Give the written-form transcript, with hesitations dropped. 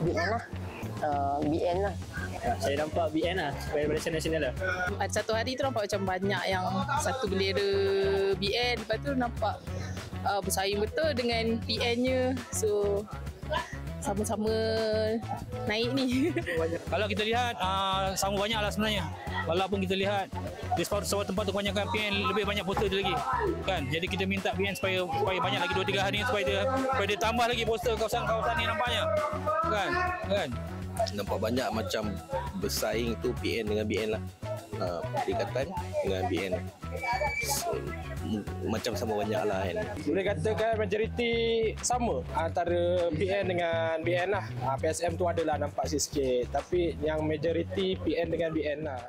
BN lah. BN lah. Saya nampak BN lah, Barisan Nasional lah. Satu hari tu nampak macam banyak yang satu bendera BN, lepas tu nampak bersaing betul dengan PN-nya. So sama-sama naik ni. Kalau kita lihat sama banyak lah sebenarnya. Walaupun kita lihat di sebuah tempat tu kebanyakan PN lebih banyak poster dia lagi kan. Jadi kita minta PN supaya banyak lagi 2-3 hari supaya dia tambah lagi poster kawasan-kawasan ni nampaknya. Kan? Nampak banyak macam bersaing tu PN dengan BN lah. Perikatan dengan BN. So, macam sama banyak lah kan. Boleh katakan majoriti sama antara PN dengan BN lah. PSM tu adalah nampak sikit, tapi yang majoriti PN dengan BN lah.